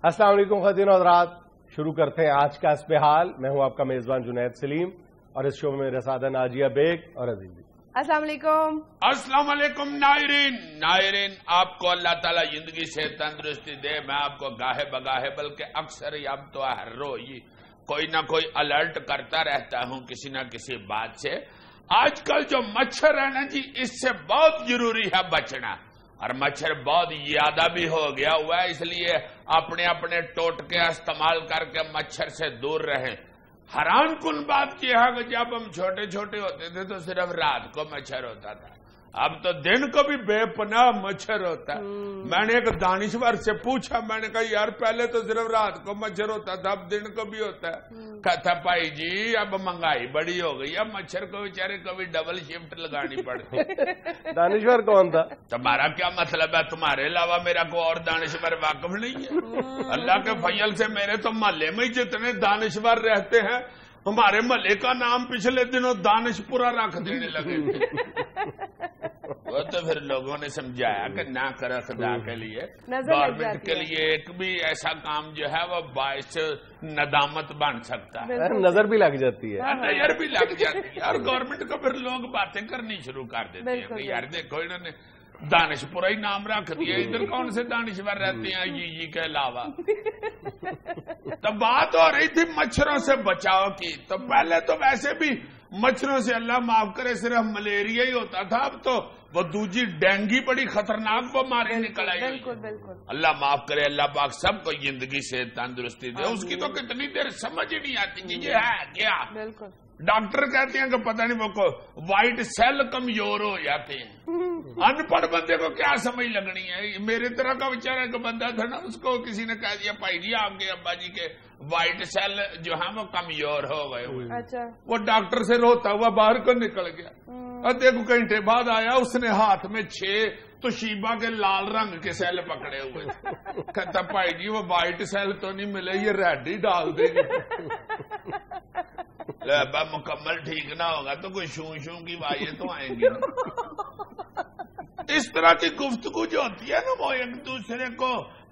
السلام علیکم خواتین و حضرات، شروع کرتے ہیں آج کا اس پہ حال۔ میں ہوں آپ کا میزبان جنید سلیم اور اس شو میں میرے ساتھ ہیں ناجیہ بیگ اور عزیزی۔ السلام علیکم۔ السلام علیکم ناظرین، آپ کو اللہ تعالیٰ زندگی سے تندرستی دے۔ میں آپ کو گاہے بگاہے بلکہ اکثر ہی اب تو ہر روز کوئی نہ کوئی الرٹ کرتا رہتا ہوں کسی نہ کسی بات سے۔ آج کل جو مچھر ہے نا جی، اس سے بہت ضروری ہے بچنا، اور مچھر بہت زیادہ بھی ہو گیا ہوا ہے، اس لیے اپنے اپنے ٹوٹکے استعمال کر کے مچھر سے دور رہیں۔ حیران کن بات یہ ہے کہ جب ہم چھوٹے چھوٹے ہوتے تھے تو صرف رات کو مچھر ہوتا تھا، اب تو دن کو بھی بے پناہ مچھر ہوتا ہے۔ میں نے ایک دانشور سے پوچھا، میں نے کہا یار پہلے تو صرف رات کو مچھر ہوتا تھا، اب دن کو بھی ہوتا ہے۔ کہتا بھائی جی اب مہنگائی بڑی ہو گئی، اب مچھر کو بیچارے کو بھی ڈبل شفٹ لگانی پڑتی۔ دانشور کون تھا؟ تمہارا کیا مطلب ہے؟ تمہارے علاوہ میرا کوئی اور دانشور واقف نہیں ہے؟ اللہ کے فضل سے میرے تو محلے میں جتنے دانشور رہتے ہیں، ہمارے محلے کا نام پچھلے دنوں دانش پورا رکھ دینے لگے تھے۔ وہ تو پھر لوگوں نے سمجھایا کہ نہ کرو خدا کے لیے، گورنمنٹ کے لیے ایک بھی ایسا کام جو ہے وہ باعث ندامت بن سکتا ہے، نظر بھی لگ جاتی ہے، نظر بھی لگ جاتی ہے، اور گورنمنٹ کو پھر لوگ باتیں کرنی شروع کر دیتے ہیں کہ یار دیکھو انہوں نے دانش پورا ہی نام رکھ دیا، ادھر کون سے دانشور رہتے ہیں جی کے علاوہ۔ تو بات ہو رہی تھی مچھروں سے بچاؤ کی، تو پہلے تو ویسے بھی مچھروں سے اللہ معاف کرے صرف ملیریا ہی ہوتا تھا، اب تو وہ دوسری ڈینگی بڑی خطرناک بیماری نکل آئی۔ اللہ معاف کرے، اللہ پاک سب کو زندگی سے تندرستی دے۔ اس کی تو کتنی دیر سمجھ ہی نہیں آتی کہ یہ ہے کیا۔ ڈاکٹر کہتے ہیں کہ پتہ نہیں وہ کو وائٹ سیل کمزور ہو جاتے ہیں۔ ان پڑھ بندے کو کیا سمجھ لگنی ہے؟ میرے طرح کا بیچارہ ایک بندہ تھا نا، اس کو کسی نے کہہ دیا بھائی جی آپ کے ابا جی کے وائٹ سیل جو ہے وہ کمزور ہو گئے ہوئے۔ وہ ڈاکٹر سے روتا ہوا باہر کو نکل گیا، اور دیکھو گھنٹے بعد آیا، اس نے ہاتھ میں 6 توشیبا کے لال رنگ کے سیل پکڑے ہوئے۔ کہتا بھائی جی وہ وائٹ سیل تو نہیں ملے، یہ ریڈ ہی ڈال دیں گے۔ مکمل ٹھیک نہ ہوگا تو کوئی شوں شوں کی وائیں تو آئیں گی۔ اس طرح کی گفتگو جو ہوتی ہے نا وہ ایک دوسرے کو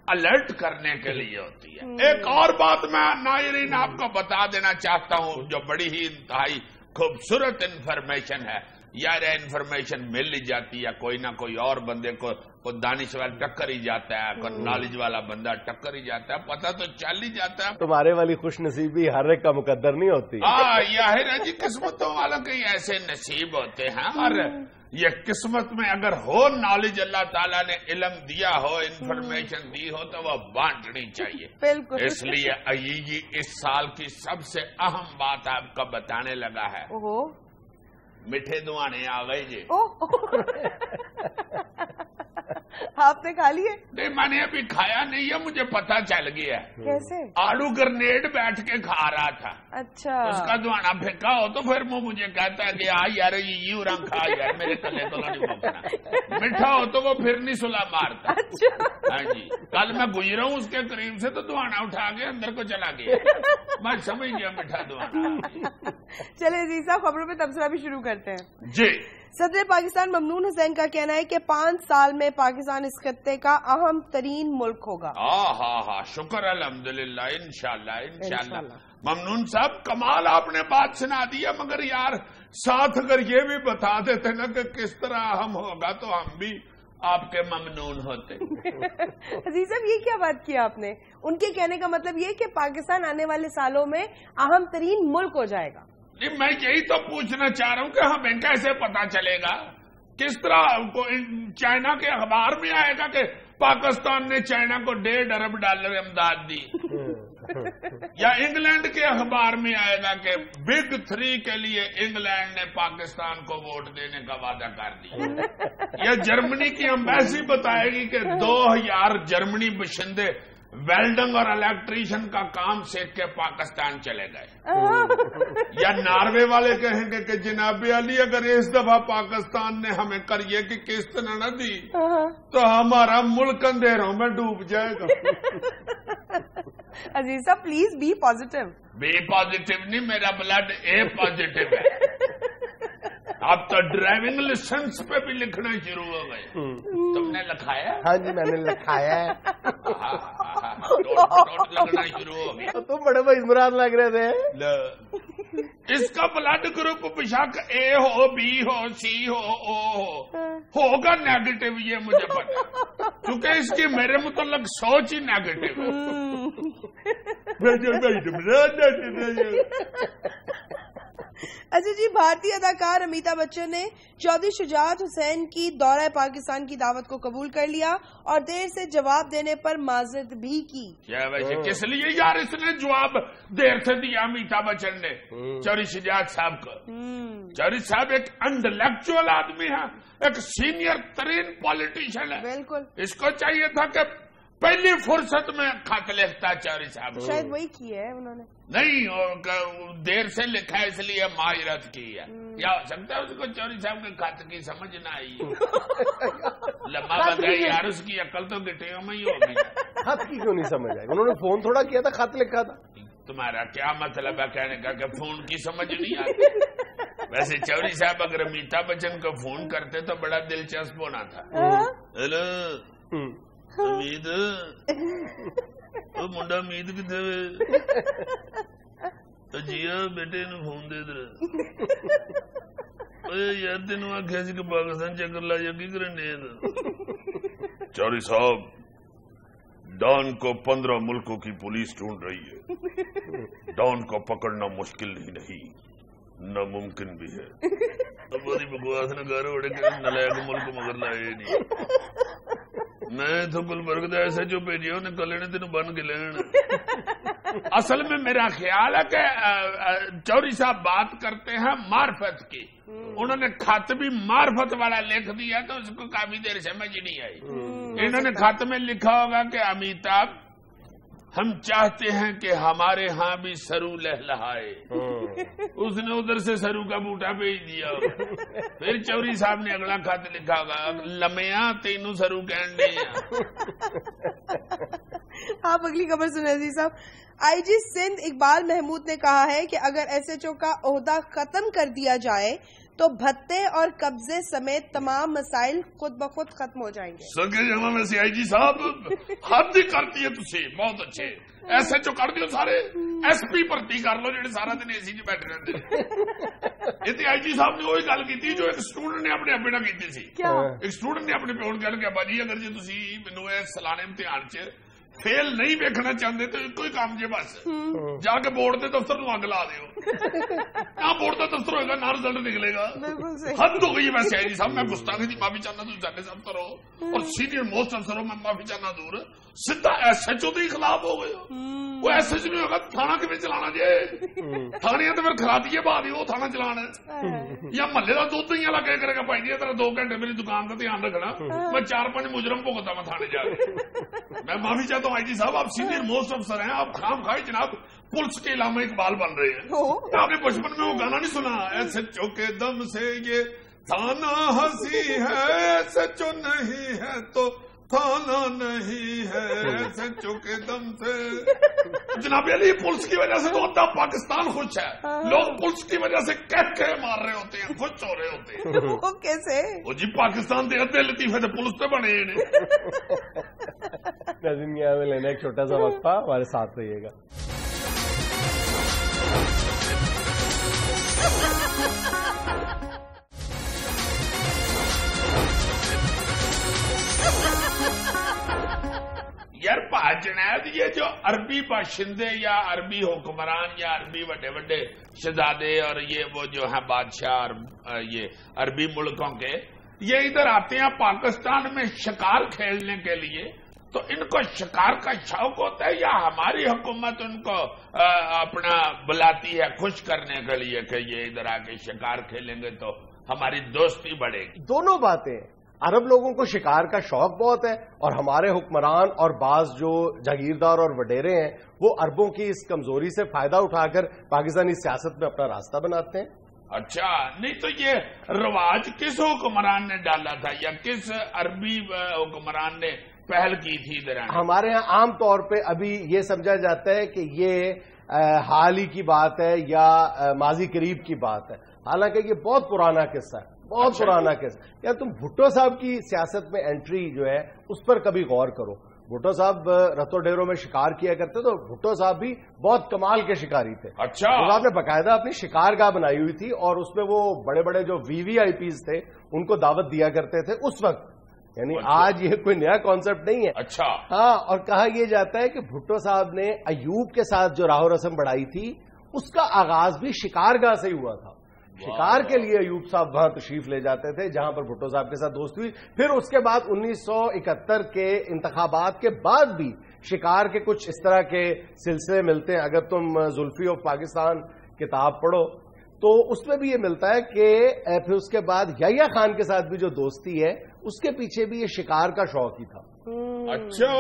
الرٹ کرنے کے لیے ہوتی ہے۔ ایک اور بات میں ناظرین آپ کو بتا دینا چاہتا ہوں جو بڑی ہی انتہائی خوبصورت انفارمیشن ہے، یار انفارمیشن مل ہی جاتی ہے، کوئی نہ کوئی اور بندے کو دانشور ٹکر ہی جاتا ہے، کوئی نالج والا بندہ ٹکر ہی جاتا ہے، پتہ تو چل ہی جاتا ہے۔ تمہارے والی خوش نصیبی ہر ایک کا مقدر نہیں ہوتی۔ ظاہر ہے جی، قسمتوں والوں کے ایسے نصیب ہوتے ہیں، اور یہ قسمت میں اگر ہو نالج، اللہ تعالیٰ نے علم دیا ہو، انفارمیشن دی ہو تو وہ بانٹنی چاہیے۔ اس لیے جی اس سال کی سب سے اہم بات آپ کو بتانے لگا ہے، میٹھے دوانے آ گئے جی۔ آپ نے کھا لیے؟ نہیں میں نے ابھی کھایا نہیں ہے، مجھے پتا چل گیا۔ کیسے؟ آلو گرنیڈ بیٹھ کے کھا رہا تھا، اچھا اس کا دوانا پھینکا ہو تو پھر وہ مجھے کہتا ہے کہ یار یہ رنگ کھا یار میرے کلے تو نہیں پھونکنا، میٹھا ہو تو وہ پھر نہیں سلا مارتا۔ ہاں جی، کل میں گزرا ہوں اس کے قریب سے تو دوانا اٹھا کے اندر کو چلا گیا، میں سمجھ گیا میٹھا دوانا۔ چلے عزیز صاحب خبروں پہ تبصرہ بھی شروع کرتے ہیں جی۔ صدر پاکستان ممنون حسین کا کہنا ہے کہ 5 سال میں پاکستان اس خطے کا اہم ترین ملک ہوگا۔ ہاں شکر الحمدللہ، انشاءاللہ۔ ممنون صاحب کمال آپ نے بات سنا دیا، مگر یار ساتھ اگر یہ بھی بتا دیتے نا کہ کس طرح اہم ہوگا تو ہم بھی آپ کے ممنون ہوتے۔ عزیز صاحب یہ کیا بات کی آپ نے؟ ان کے کہنے کا مطلب یہ کہ پاکستان آنے والے سالوں میں اہم ترین ملک ہو جائے گا؟ نہیں میں یہی تو پوچھنا چاہ رہا ہوں کہ ہمیں کیسے پتا چلے گا؟ کس طرح چائنا کے اخبار میں آئے گا کہ پاکستان نے چائنا کو $1.5 ارب امداد دی، یا انگلینڈ کے اخبار میں آئے گا کہ بگ 3 کے لیے انگلینڈ نے پاکستان کو ووٹ دینے کا وعدہ کر دیا، یا جرمنی کی ایمبیسی بتائے گی کہ 2000 جرمنی باشندے ویلڈنگ اور الیکٹریشین کا کام سیکھ کے پاکستان چلے گئے، یا ناروے والے کہیں گے کہ جناب علی اگر اس دفعہ پاکستان نے ہمیں کریے کی قسط نہ دی تو ہمارا ملک اندھیروں میں ڈوب جائے گا۔ Aziz sahab please be positive. Be positive نہیں، میرا بلڈ اے پازیٹیو ہے۔ اب تو ڈرائیونگ لائسنس پہ بھی لکھنا شروع ہو گئے۔ تم نے لکھایا؟ ہاں جی میں نے لکھایا ہے. لگنا شروع ہو گیا. تم بڑے بھائی عمران لگ رہے تھے. اس کا بلڈ گروپ بے شک اے ہو بی ہو سی ہو او ہوگا نیگیٹو، یہ مجھے پتا کیونکہ اس کی میرے متعلق سوچ ہی نیگیٹو ہے. اچھا جی، بھارتی اداکار امیتابھ بچن نے چودھری شجاعت حسین کی دورہ پاکستان کی دعوت کو قبول کر لیا اور دیر سے جواب دینے پر معذرت بھی کی. کیا ویسے کس لیے یار اس نے جواب دیر سے دیا امیتابھ بچن نے چودھری شجاعت صاحب کو؟ چودھری صاحب ایک انٹلیکچوئل آدمی ہے، ایک سینئر ترین پالیٹیشین ہے. بالکل. اس کو چاہیے تھا کہ پہلی فرصت میں خط لکھتا چودھری صاحب. شاید وہی کی ہے انہوں نے. نہیں، دیر سے لکھا ہے اس لیے معذرت کی ہے. یا ہو سکتا ہے اس کو چودھری صاحب کے خط کی سمجھ نہ آئی. لمبا بگائی یار، اس کی عقل تو گٹیوں میں ہی ہوگی. خط کی کیوں نہیں سمجھ آئی؟ انہوں نے فون تھوڑا کیا تھا، خط لکھا تھا. تمہارا کیا مطلب ہے کہنے کا کہ فون کی سمجھ نہیں آتی؟ ویسے چودھری صاحب اگر امیتابھ بچن کو فون کرتے تو بڑا دلچسپ ہونا تھا. ہیلو امید، منڈا امید کتنے جیا بیٹے نو فون دے دے یار، تینوں آخیا سی کہ پاکستان چکر لا جا کی کرنے. چودھری صاحب، ڈان کو 15 ملکوں کی پولیس ڈھونڈ رہی ہے. ڈان کو پکڑنا مشکل ہی نہیں، ناممکن بھی ہے. بڑی بکواس نہ کرو، نلائق ملک مگر لائے نہیں. میں تو گلبرگ دا ایسے جو بھیجے انہیں کلے نے تینوں بن کے لین. اصل میں میرا خیال ہے کہ چودھری صاحب بات کرتے ہیں معرفت کی. انہوں نے خط بھی معرفت والا لکھ دیا تو اس کو کافی دیر سمجھ نہیں آئی. انہوں نے خط میں لکھا ہوگا کہ امیتابھ، ہم چاہتے ہیں کہ ہمارے ہاں بھی سرو لہلہائے. اس نے ادھر سے سرو کا بوٹا بھیج دیا. پھر چودھری صاحب نے اگلا خط لکھا ہوگا، لمیاں تینوں سرو کہن دے. آپ اگلی خبر سنیں عزیز صاحب. آئی جی سندھ اقبال محمود نے کہا ہے کہ اگر ایس ایچ او کا عہدہ ختم کر دیا جائے تو بھتے اور قبضے سمیت تمام مسائل خود بخود ختم ہو جائیں گے. سکے جمع میں سے آئی جی صاحب حد ہی کرتی ہے تسی. بہت اچھے ایس ایچ او کر دیو، سارے ایس پی بھرتی کر لو جڑے سارا دن اے سی چ بیٹھے رہتے. یہ آئی جی صاحب نے وہی گل کی جو ایک اسٹوڈنٹ نے اپنے ابے نال کیتی سی. ایک اسٹوڈنٹ نے اپنے پیو نوں کہا کہ ابا جی اگر جی تسی مینوں اے سلانے امتحان چ فیل نہیں ویکھنا چاہتے تو ایک ہی کام جی بس جا کے بورڈ کے دفتر نو اگ لا دیو. نہ بورڈ کا دفتر ہوئے گا نہ رزلٹ نکلے گا. حد ہو گئی ویسے آئی جی صاحب. میں گستاخی کی معافی چاہنا، تم جانے صاحب کرو اور سینئر موسٹ افسر ہو، میں معافی چاہنا دور. سیدھا ایس ایچ او کے خلاف ہو گئے. وہ ایس ایچ نہیں ہوگا تھانہ کیون چلانا جی؟ تھانے تو پھر خرابیے بعد وہ تھانہ چلانا یا محلے کا دودھ ہی والا کہہ کرے گا بھائی جی تیرا 2 گھنٹے میری دکان کا دھیان رکھنا، میں 4-5 مجرم بھگتا میں تھانے جا کے. میں معافی چاہتا ہوں آئی جی صاحب، آپ سینئر موسٹ افسر ہیں، آپ خام خواہ جناب پولیس کے علامہ اقبال بن رہے ہیں. آپ نے بچپن میں وہ گانا نہیں سنا، ایس ایچ او کے دم سے یہ تھانہ ہنسی ہے، ایس ایچ او نہیں ہے تو تھانہ نہیں ہے، ایس ایچ او کے دم سے. جناب علی پولیس کی وجہ سے تو ادھا پاکستان خوش ہے. لوگ پولیس کی وجہ سے کہہ مار رہے ہوتے ہیں، خوش ہو رہے ہوتے ہیں. وہ کیسے؟ وہ جی پاکستان دے ادھے لطیفے تو پولیس سے بنے ہیں. ناظرین یہاں میں لینا ایک چھوٹا سا وقفہ، ہمارے ساتھ رہیے گا. یار جنید، یہ جو عربی باشندے یا عربی حکمران یا عربی بڑے بڑے شہزادے اور یہ وہ جو ہیں بادشاہ یہ عربی ملکوں کے، یہ ادھر آتے ہیں پاکستان میں شکار کھیلنے کے لیے. تو ان کو شکار کا شوق ہوتا ہے یا ہماری حکومت ان کو اپنا بلاتی ہے خوش کرنے کے لیے کہ یہ ادھر آ کے شکار کھیلیں گے تو ہماری دوستی بڑھے گی؟ دونوں باتیں. عرب لوگوں کو شکار کا شوق بہت ہے اور ہمارے حکمران اور بعض جو جاگیردار اور وڈیرے ہیں وہ عربوں کی اس کمزوری سے فائدہ اٹھا کر پاکستانی سیاست میں اپنا راستہ بناتے ہیں. اچھا، نہیں تو یہ رواج کس حکمران نے ڈالا تھا یا کس عربی حکمران نے پہل کی تھی ادھر؟ ہمارے ہاں عام طور پہ ابھی یہ سمجھا جاتا ہے کہ یہ حال ہی کی بات ہے یا ماضی قریب کی بات ہے، حالانکہ یہ بہت پرانا قصہ ہے، بہت پرانا قصہ. یا تم بھٹو صاحب کی سیاست میں انٹری جو ہے اس پر کبھی غور کرو. بھٹو صاحب رتو ڈیروں میں شکار کیا کرتے تو بھٹو صاحب بھی بہت کمال کے شکاری تھے. اچھا، آپ نے باقاعدہ اپنی شکار گاہ بنائی ہوئی تھی اور اس میں وہ بڑے بڑے جو وی آئی پیز تھے ان کو دعوت دیا کرتے تھے اس وقت. یعنی آج یہ کوئی نیا کانسیپٹ نہیں ہے. اچھا، ہاں. اور کہا یہ جاتا ہے کہ بھٹو صاحب نے ایوب کے ساتھ جو راہ و رسم بڑھائی تھی اس کا آغاز بھی شکار گاہ سے ہی ہوا تھا. شکار کے لیے ایوب صاحب وہاں تشریف لے جاتے تھے جہاں پر بھٹو صاحب کے ساتھ دوستی ہوئی. پھر اس کے بعد 1971 کے انتخابات کے بعد بھی شکار کے کچھ اس طرح کے سلسلے ملتے ہیں. اگر تم زلفی آف پاکستان کتاب پڑھو تو اس میں بھی یہ ملتا ہے کہ پھر اس کے بعد یحییٰ خان کے ساتھ بھی جو دوستی ہے اس کے پیچھے بھی یہ شکار کا شوق ہی تھا. اچھا،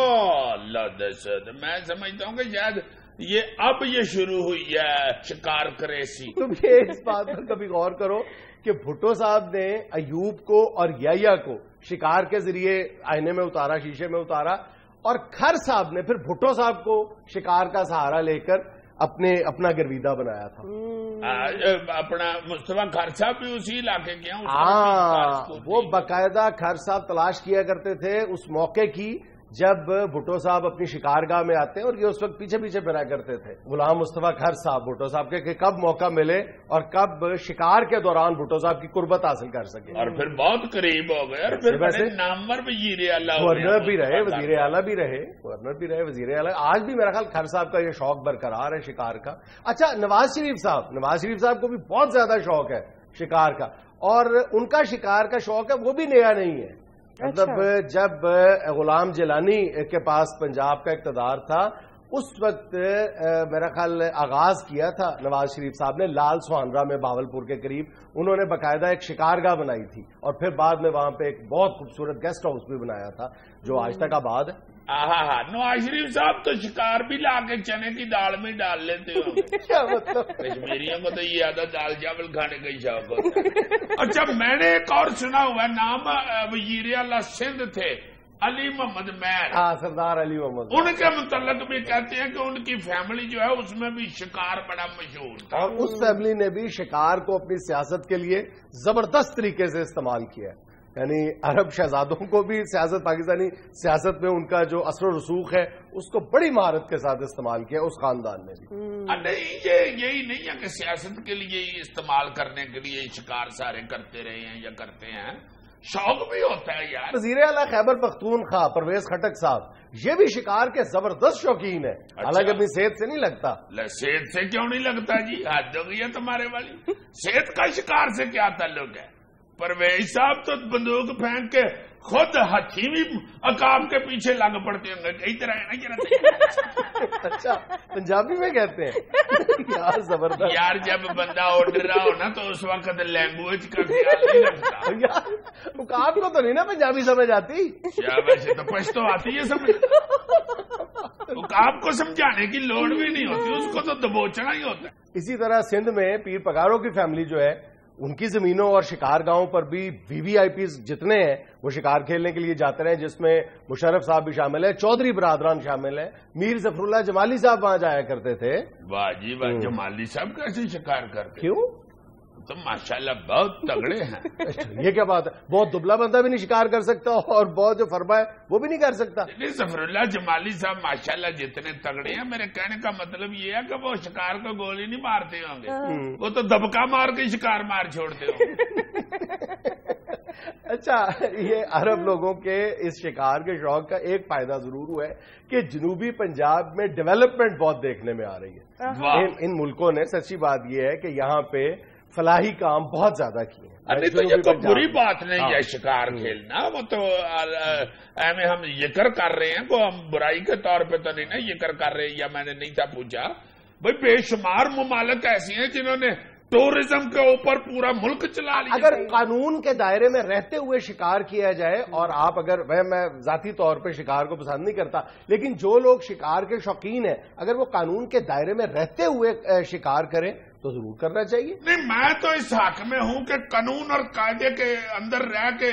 اللہ دہشت. میں سمجھتا ہوں کہ شاید یہ شروع ہوئی ہے شکار کریسی. تم یہ اس بات پر کبھی غور کرو کہ بھٹو صاحب نے ایوب کو اور یحییٰ کو شکار کے ذریعے آئینے میں اتارا، شیشے میں اتارا، اور کھر صاحب نے پھر بھٹو صاحب کو شکار کا سہارا لے کر اپنا گرویدہ بنایا تھا. اپنا مصطفیٰ کھر صاحب بھی اسی علاقے کے ہیں. ہاں، وہ باقاعدہ کھر صاحب تلاش کیا کرتے تھے اس موقع کی جب بھٹو صاحب اپنی شکار گاہ میں آتے ہیں، اور یہ اس وقت پیچھے پیچھے پھرا کرتے تھے غلام مصطفیٰ کھر صاحب بھٹو صاحب کے کہ کب موقع ملے اور کب شکار کے دوران بھٹو صاحب کی قربت حاصل کر سکے. اور پھر بہت قریب ہو گئے اور پھر ویسے نامور وزیر اعلیٰ، گورنر بھی رہے، وزیر اعلیٰ بھی رہے، گورنر بھی رہے، وزیر اعلیٰ. آج بھی میرا خیال کھر صاحب کا یہ شوق برقرار ہے شکار کا. اچھا، نواز شریف صاحب کو بھی بہت زیادہ شوق ہے شکار کا، اور ان کا شکار کا شوق ہے وہ بھی نیا نہیں ہے. مطلب جب غلام جیلانی کے پاس پنجاب کا اقتدار تھا اس وقت میرا خیال آغاز کیا تھا نواز شریف صاحب نے لال سوانرا میں بھاولپور کے قریب. انہوں نے باقاعدہ ایک شکار گاہ بنائی تھی اور پھر بعد میں وہاں پہ ایک بہت خوبصورت گیسٹ ہاؤس بھی بنایا تھا جو آج تک آباد ہے. ہاں، نواز شریف صاحب تو شکار بھی لا کے چنے کی دال میں ڈال لیتے ہو. کیا مطلب؟ کشمیریوں کو تو یہ آدھا دال چاول کھانے کا ہی شوق ہوتا ہے. اچھا، میں نے ایک اور سنا ہوا نام وزیر اعلیٰ سندھ تھے علی محمد مہر. ہاں، سردار علی محمد. ان کے متعلق بھی کہتے ہیں کہ ان کی فیملی جو ہے اس میں بھی شکار بڑا مشہور تھا، اور اس فیملی نے بھی شکار کو اپنی سیاست کے لیے زبردست طریقے سے استعمال کیا ہے. یعنی عرب شہزادوں کو بھی پاکستانی سیاست میں ان کا جو اثر و رسوخ ہے اس کو بڑی مہارت کے ساتھ استعمال کیا اس خاندان نے بھی. نہیں، یہی نہیں ہے کہ سیاست کے لیے استعمال کرنے کے لیے شکار سارے کرتے رہے ہیں یا کرتے ہیں، شوق بھی ہوتا ہے یار. وزیر اعلیٰ خیبر پختونخوا پرویز خٹک صاحب یہ بھی شکار کے زبردست شوقین ہے. حالانکہ اپنی صحت سے نہیں لگتا. صحت سے کیوں نہیں لگتا جی؟ حد ہو گئی ہے تمہارے والی. صحت کا شکار سے کیا تعلق ہے؟ پرویز صاحب تو بندوق پھینک کے خود ہاتھی بھی عقاب کے پیچھے لگ پڑتے ہوں گے. کئی طرح ہے نا. اچھا، پنجابی میں کہتے ہیں یار زبردست. یار جب بندہ اڑ رہا ہو نا تو اس وقت لینگویج کا خیال نہیں رکھتا. یار عقاب کو تو نہیں نا پنجابی سمجھ آتی. ویسے تو پشتو آتی ہے سمجھ. عقاب کو سمجھانے کی لوڑ بھی نہیں ہوتی، اس کو تو دبوچنا ہی ہوتا ہے. اسی طرح سندھ میں پیر پگاروں کی فیملی جو ہے ان کی زمینوں اور شکار گاہوں پر بھی وی آئی پیز جتنے ہیں وہ شکار کھیلنے کے لیے جاتے رہے، جس میں مشرف صاحب بھی شامل ہے، چودھری برادران شامل ہیں، میر ظفر اللہ جمالی صاحب وہاں جایا کرتے تھے. واہ جی واہ، جمالی صاحب کیسے شکار کرتے؟ کیوں؟ تو ماشاءاللہ بہت تگڑے ہیں. یہ کیا بات ہے؟ بہت دبلا بندہ بھی نہیں شکار کر سکتا اور بہت جو فرما ہے وہ بھی نہیں کر سکتا. ظفر اللہ جمالی صاحب ماشاءاللہ جتنے تگڑے ہیں، میرے کہنے کا مطلب یہ ہے کہ وہ شکار کو گولی نہیں مارتے ہوں گے، وہ تو دبکا مار کے شکار مار چھوڑتے ہوں گے. اچھا، یہ عرب لوگوں کے اس شکار کے شوق کا ایک فائدہ ضرور ہوا ہے کہ جنوبی پنجاب میں ڈیولپمنٹ بہت دیکھنے میں آ رہی ہے. ان ملکوں نے سچی بات یہ ہے کہ یہاں پہ فلاحی کام بہت زیادہ کیے ہیں. نہیں تو یہ کوئی بری بات نہیں ہے شکار کھیلنا، وہ تو ہم ذکر کر رہے ہیں، کو ہم برائی کے طور پہ تو نہیں نا ذکر کر رہے، یا میں نے نہیں تھا پوچھا. بھائی بے شمار ممالک ایسی ہیں جنہوں نے ٹورزم کے اوپر پورا ملک چلا لیا. اگر قانون کے دائرے میں رہتے ہوئے شکار کیا جائے، اور آپ اگر میں ذاتی طور پہ شکار کو پسند نہیں کرتا، لیکن جو لوگ شکار کے شوقین ہیں اگر وہ قانون کے دائرے میں رہتے ہوئے شکار کریں تو ضرور کرنا چاہیے. نہیں میں تو اس حق میں ہوں کہ قانون اور قاعدے کے اندر رہ کے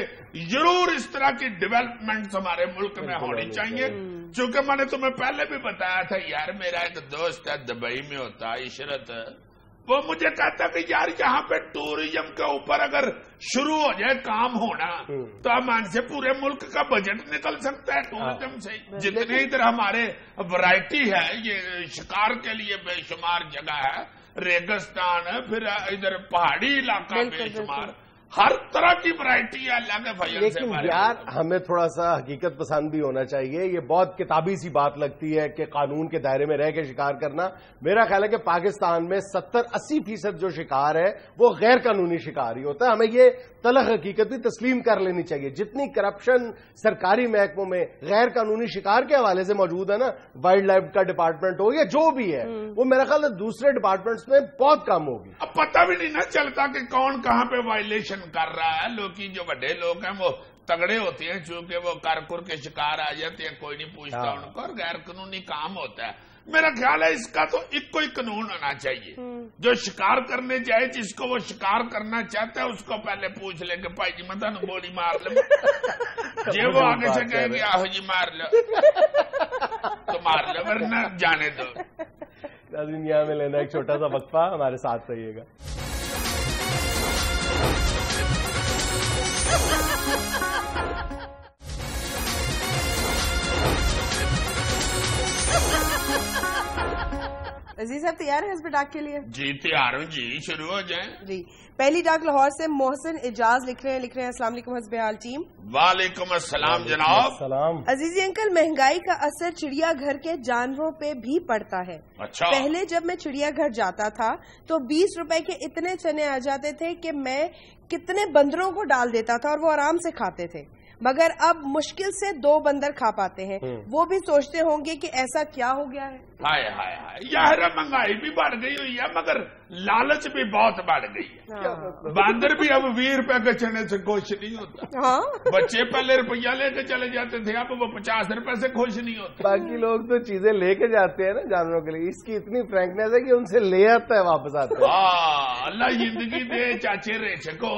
ضرور اس طرح کی ڈیولپمنٹ ہمارے ملک میں ہونی چاہیے. چونکہ میں نے تمہیں پہلے بھی بتایا تھا یار، میرا ایک دوست ہے دبئی میں ہوتا ہے عشرت، وہ مجھے کہتا کہ یار یہاں پہ ٹورزم کے اوپر اگر شروع ہو جائے کام ہونا تو امان سے پورے ملک کا بجٹ نکل سکتا ہے ٹورزم سے. جتنے ادھر ہمارے ورائٹی ہے، یہ شکار کے لیے بے شمار جگہ ہے، ریگستان ہے، پھر ادھر پہاڑی علاقہ بے شمار، ہر طرح کی ورائٹی ہے اللہ کے فضل سے. لیکن یار ہمیں تھوڑا سا حقیقت پسند بھی ہونا چاہیے. یہ بہت کتابی سی بات لگتی ہے کہ قانون کے دائرے میں رہ کے شکار کرنا. میرا خیال ہے کہ پاکستان میں 70-80% جو شکار ہے وہ غیر قانونی شکار ہی ہوتا ہے. ہمیں یہ تلخ حقیقت بھی تسلیم کر لینی چاہیے. جتنی کرپشن سرکاری محکموں میں غیر قانونی شکار کے حوالے سے موجود ہے نا، وائلڈ لائف کا ڈپارٹمنٹ ہو یا جو بھی ہے، وہ میرا خیال ہے دوسرے ڈپارٹمنٹس میں بہت کم ہوگی. اب پتہ بھی نہیں نہ چلتا کہ کون کہاں پہ وائلیشن کر رہا ہے. لوگ جو بڑے لوگ ہیں وہ تگڑے ہوتے ہیں، چونکہ وہ کر کے شکار آ جاتے ہیں، کوئی نہیں پوچھتا ان کو، اور غیر قانونی کام ہوتا ہے. میرا خیال ہے اس کا تو ایک کوئی قانون ہونا چاہیے. جو شکار کرنے جائے، جس کو وہ شکار کرنا چاہتا ہے اس کو پہلے پوچھ لے کہ بھائی جی میں تمہیں گولی مار لوں. جی وہ آگے سے کہے گی آہو جی مار لو تو مار لو، ورنہ جانے دو. دنیا میں لینا ایک چھوٹا سا وقفہ، ہمارے ساتھ رہیے گا. عزیز صاحب تیار ہیں اس پہ ڈاک کے لیے؟ جی تیار ہوں جی، شروع ہو جائیں. جی پہلی ڈاک لاہور سے محسن اجاز لکھ رہے ہیں السلام علیکم حسب حال ٹیم. وعلیکم السلام جناب. سلام. عزیزی انکل، مہنگائی کا اثر چڑیا گھر کے جانوروں پہ بھی پڑتا ہے. اچھا. پہلے جب میں چڑیا گھر جاتا تھا تو 20 روپے کے اتنے چنے آ جاتے تھے کہ میں کتنے بندروں کو ڈال دیتا تھا اور وہ آرام سے کھاتے تھے، مگر اب مشکل سے 2 بندر کھا پاتے ہیں. وہ بھی سوچتے ہوں گے کہ ایسا کیا ہو گیا ہے. ہائے ہائے ہائے، یار مہنگائی بھی بڑھ گئی ہوئی ہے مگر لالچ بھی بہت بڑھ گئی ہے. باندر بھی اب 20 روپے کے چنے سے خوش نہیں ہوتا. بچے پہلے روپیہ لے کے چلے جاتے تھے، اب وہ 50 روپے سے خوش نہیں ہوتے. باقی لوگ تو چیزیں لے کے جاتے ہیں نا جانوروں کے لیے، اس کی اتنی فرینکنیس ہے کہ ان سے لے آتا ہے واپس آتا ہے. اللہ زندگی دے چاچے ریچھ کو،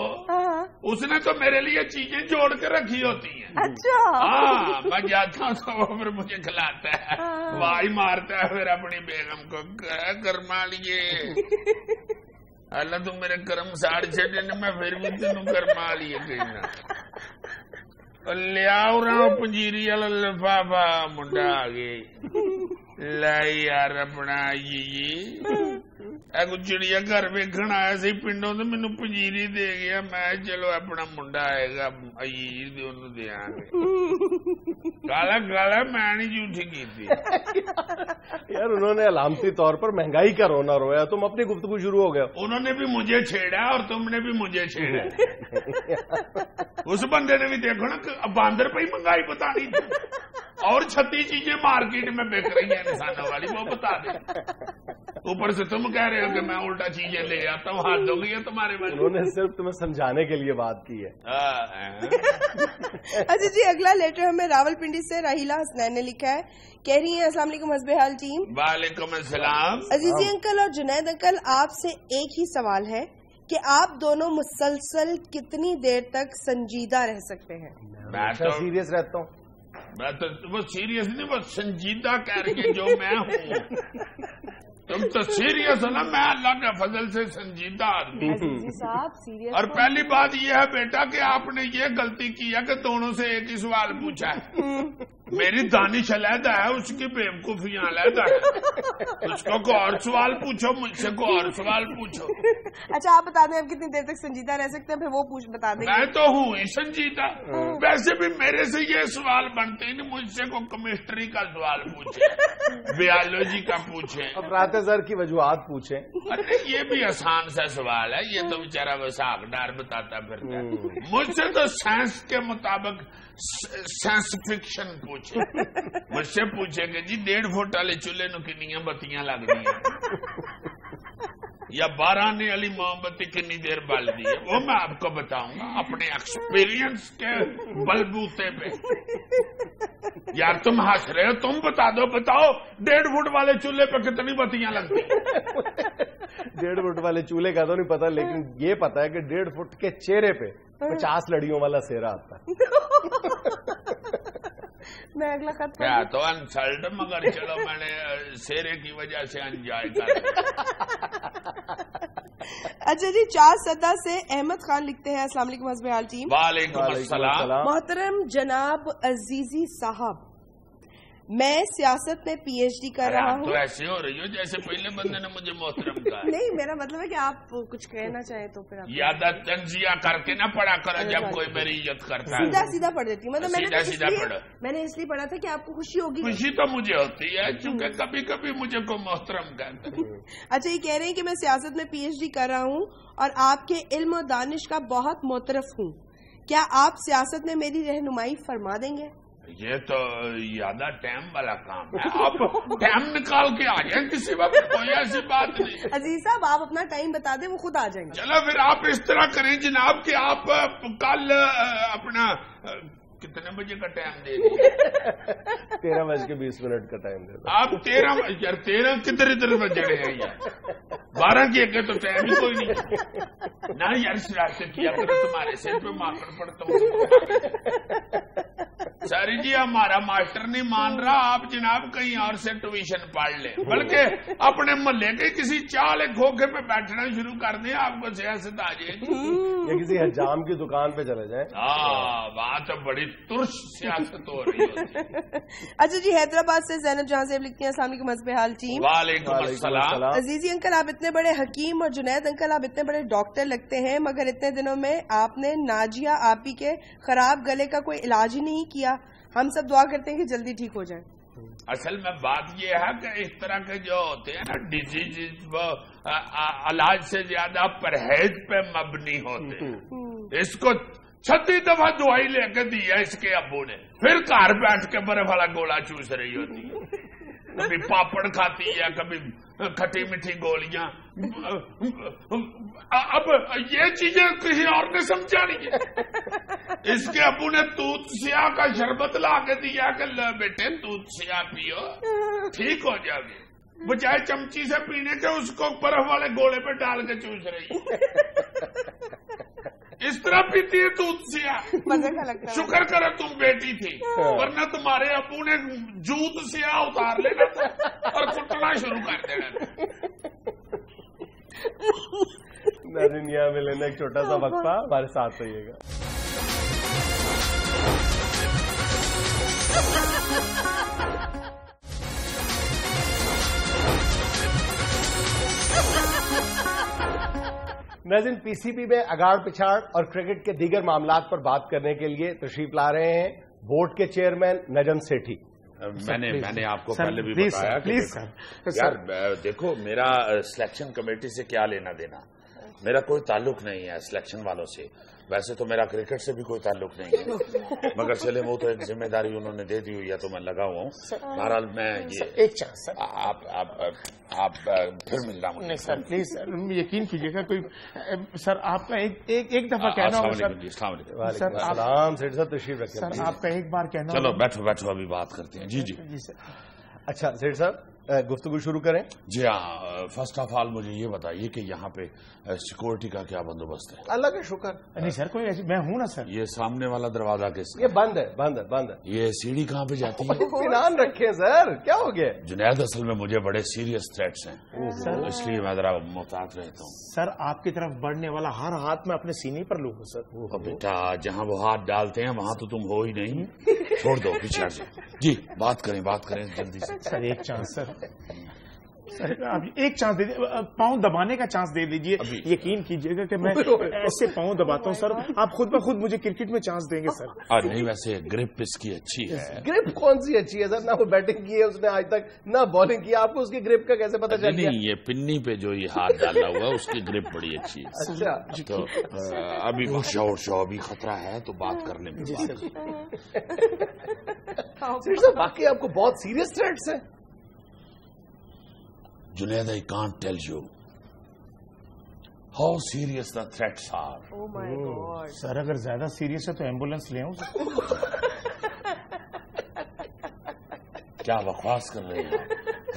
اس نے تو میرے لیے چیزیں جوڑ کے رکھی ہوتی ہیں. اچھا. ہاں میں جاتا ہوں تو وہ پھر مجھے کھلاتا ہے، وائی مارتا ہے پھر اپنی بیگم کو، گرما لیے اللہ تم میرے کرم ساڑ چڑھے میں پھر بھی تینوں گرما لیے کہنا. لیا رہا پنجیری والا لفافا منڈا آ گئی لائی یار اپنا جی چڑیا گھر ویکن آیا سی پنڈوں تو مینو پنجیری دے گیا. میں چلو اپنا منڈا آئے گا دیا گالا گالا میں نہیں جھوٹھی کی تھی. یار انہوں نے علامتی طور پر مہنگائی کا رونا رویا، تم اپنی گفتگو شروع ہو گیا. انہوں نے بھی مجھے چھیڑا اور تم نے بھی مجھے چھیڑا. اس بندے نے بھی دیکھو نا باندر پہ ہی مہنگائی بتانی تھی، اور 36 چیزیں مارکیٹ میں بک رہی ہیں انسانوں والی، وہ بتا دیں. اوپر سے تم کہہ رہے ہو کہ میں الٹا چیزیں لے آتا ہوں، ہاتھ دھو گئی ہے تمہارے بارے. انہوں نے صرف تمہیں سمجھانے کے لیے بات کی ہے. اچھا جی اگلا لیٹر ہمیں راول پنڈی سے راہیلہ حسنین نے لکھا ہے. کہہ رہی ہیں السلام علیکم حسب حال ٹیم. وعلیکم السلام. عزیزی انکل اور جنید انکل، آپ سے ایک ہی سوال ہے کہ آپ دونوں مسلسل کتنی دیر تک سنجیدہ رہ سکتے ہیں؟ میں تو سیریس رہتا ہوں. میں تو وہ سیریس نہیں، وہ سنجیدہ کہہ رہی ہے جو میں ہوں. تم تو سیریس ہو نا، میں اللہ کے فضل سے سنجیدہ آدمی. صاحب سیریس. اور پہلی بات یہ ہے بیٹا کہ آپ نے یہ غلطی کی ہے کہ دونوں سے ایک ہی سوال پوچھا ہے. میری دانش علیحدہ ہے، اس کی بیوقوفیاں علیحدہ ہے. اس کو کوئی اور سوال پوچھو، مجھ سے کوئی اور سوال پوچھو. اچھا آپ بتا دیں آپ کتنی دیر تک سنجیدہ رہ سکتے ہیں، پھر وہ بتا دیں. میں تو ہوں ہی سنجیدہ. ویسے بھی میرے سے یہ سوال بنتے ہیں، مجھ سے کوئی کیمسٹری کا سوال پوچھے، بیالوجی کا پوچھے، افراط زر کی وجوہات پوچھیں. ارے یہ بھی آسان سا سوال ہے، یہ تو بیچارہ وہ ساگ ڈار بتاتا پھرتا ہے. مجھ سے تو سائنس کے مطابق سائنس فکشن پوچھے. مجھ سے پوچھے کہ جی 1.5 فٹ والے چولہے نو کنیاں بتیاں لگ رہی ہیں. یا 12 نے علی محمد کتنی دیر بال دی ہے وہ میں آپ کو بتاؤں گا اپنے ایکسپیرینس کے بلبوتے پہ. یار تم ہنس رہے ہو, تم بتاؤ 1.5 فٹ والے چولہے پہ کتنی بتیاں لگتی ہیں؟ 1.5 فٹ والے چولہے کا تو نہیں پتا, لیکن یہ پتا ہے کہ 1.5 فٹ کے چہرے پہ 50 لڑیوں والا سیرا آتا ہے. میں اگلا خط کیا تو انسلٹ, مگر چلو میں نے سیرے کی وجہ سے انجوائے کر. اچھا جی, 4 سدا سے احمد خان لکھتے ہیں, السلام علیکم حسب حال ٹیم. وعلیکم السلام. محترم جناب عزیزی صاحب, میں سیاست میں پی ایچ ڈی کر رہا ہوں. تو ایسے ہو رہی ہو جیسے پہلے بندے نے مجھے محترم کہا. نہیں, میرا مطلب ہے کہ آپ کچھ کہنا چاہیں تو پھر آپ یادہ تنزیہ کر کے نہ پڑھا کرو جب کوئی میری عزت کرتا ہے. سیدھا پڑھ دیتی ہوں. مطلب میں نے اس لیے پڑھا تھا کہ آپ کو خوشی ہوگی. خوشی تو مجھے ہوتی ہے چونکہ کبھی کبھی مجھے کو محترم کہتا ہے. اچھا, یہ کہہ رہے ہیں کہ میں سیاست میں پی ایچ ڈی کر رہا ہوں اور آپ کے علم و دانش کا بہت معترف ہوں. کیا آپ سیاست میں میری رہنمائی فرما دیں گے؟ یہ تو زیادہ ٹائم والا کام ہے, آپ ٹائم نکال کے آ جائیں کسی وقت, کوئی ایسی بات نہیں. عزیز صاحب آپ اپنا ٹائم بتا دیں, وہ خود آ جائیں گے. چلو پھر آپ اس طرح کریں جناب کہ آپ کل اپنا کتنے بجے کا ٹائم دے دیجیے؟ 13:20 کا ٹائم دے دو. آپ 13 کدھر بجے ہیں یار, 12 کی اگے تو ٹائم ہی کوئی نہیں نہ یار. شرارت کیا کرو, تمہارے سر پہ ماکڑ پڑتا ہوں. ساری جی ہمارا ماسٹر نہیں مان رہا, آپ جناب کہیں اور سے ٹیوشن پڑھ لیں, بلکہ اپنے محلے کے کسی چالے کھوکھے پہ بیٹھنا شروع کر دیں, آپ کو سیاست آ جائے گی. یا کسی حجام کی دکان پہ چلے جائیں. ہاں, بات بڑی ترش سیاست ہو رہی ہے. اچھا جی, حیدرآباد سے زینب جہاں سے لکھتی ہیں, السلام علیکم حسب حال ٹیم. وعلیکم السلام. عزیزی انکل, آپ اتنے بڑے حکیم, اور جنید انکل آپ اتنے بڑے ڈاکٹر لگتے ہیں, مگر اتنے دنوں میں آپ نے ناجیہ آپی کے خراب گلے کا کوئی علاج ہی نہیں کیا. ہم سب دعا کرتے ہیں کہ جلدی ٹھیک ہو جائیں. اصل میں بات یہ ہے کہ اس طرح کے جو ہوتے ہیں نا ڈیزیز, وہ علاج سے زیادہ پرہیز پہ مبنی ہوتے ہیں. اس کو 36 دفعہ دوائی لے کے دی ہے اس کے ابو نے, پھر گھر بیٹھ کے برف والا گولا چوس رہی ہوتی ہے. کبھی پاپڑ کھاتی ہے, کبھی کھٹی میٹھی گولیاں. اب یہ چیزیں کسی اور نے سمجھا نہیں ہے. اس کے ابو نے توت سیاہ کا شربت لا کے دیا کہ لو بیٹے توت سیاہ پیو ٹھیک ہو جائے گی, بجائے چمچی سے پینے کے اس کو برف والے گولے پہ ڈال کے چوس رہی ہے. اس طرح پیتی ہے دودھ سیاہ. شکر کرو تم بیٹی تھی, ورنہ تمہارے ابو نے جوت سیاہ اتار لینا تھا اور کٹنا شروع کر دینا. ناظرین, یہاں میں لینا ایک چھوٹا سا وقفہ, ہمارے ساتھ رہیے گا. ناظرین, پی سی بی میں اگاڑ پچھاڑ اور کرکٹ کے دیگر معاملات پر بات کرنے کے لیے تشریف لا رہے ہیں بورڈ کے چیئرمین نجم سیٹھی. میں نے آپ کو پہلے بھی بتایا پلیز یار دیکھو, میرا سلیکشن کمیٹی سے کیا لینا دینا, میرا کوئی تعلق نہیں ہے سلیکشن والوں سے. ویسے تو میرا کرکٹ سے بھی کوئی تعلق نہیں ہے, مگر چلے وہ تو ایک ذمہ داری انہوں نے دے دی ہوئی ہے تو میں لگا ہوا ہوں. بہرحال میں یہ ایک چانس سر, آپ پھر مل رہا ہوں. نہیں سر پلیز سر, یقین کیجیے گا, کوئی سر آپ کا ایک دفعہ کہنا ہوگا. السلام علیکم. السلام. سیٹھ صاحب تشریف رکھیں. سر آپ کا ایک بار کہنا. چلو بیٹھو ابھی بات کرتے ہیں. جی سر. اچھا سیٹھ صاحب, گفتگو شروع کریں. جی ہاں, فرسٹ آف آل مجھے یہ بتائیے کہ یہاں پہ سیکورٹی کا کیا بندوبست ہے؟ اللہ کا شکر. نہیں سر, کوئی میں ہوں نا سر. یہ سامنے والا دروازہ کس کا؟ یہ بند ہے. یہ سیڑھی کہاں پہ جاتی ہے؟ اطمینان رکھیں سر, کیا ہو گیا؟ جنید اصل میں مجھے بڑے سیریس تھریٹس ہیں, اس لیے میں ذرا محتاط رہتا ہوں. سر آپ کی طرف بڑھنے والا ہر ہاتھ میں اپنے سینے پر لوں گا سر. بیٹا جہاں وہ ہاتھ ڈالتے ہیں وہاں تو تم ہو ہی نہیں, چھوڑ دو پیچھے سے. جی بات کریں جلدی سے. سر ایک چانس سر, آپ ایک چانس دے دیجیے, پاؤں دبانے کا چانس دے دیجیے. یقین کیجیے گا کہ میں ایسے پاؤں دباتا ہوں سر, آپ خود بخود مجھے کرکٹ میں چانس دیں گے سر. نہیں ویسے گرپ اس کی اچھی ہے. گرپ کون سی اچھی ہے سر؟ نہ وہ بیٹنگ کی ہے اس نے آج تک, نہ بالنگ کی. آپ کو اس کی گرپ کا کیسے پتا چل گیا؟ نہیں, یہ پنی پہ جو یہ ہاتھ ڈالا ہوا اس کی گرپ بڑی اچھی ہے. اچھا, تو ابھی شور بھی خطرہ ہے تو بات کر لیں. جی سر. سیٹھ صاحب باقی آپ کو بہت سیریس تھریٹس ہیں. Junaid, I can't tell you. How serious the threats are. Oh my God. سر اگر زیادہ سیریس ہے تو ایمبولینس لے آؤں سر. کیا بکواس کر رہے ہیں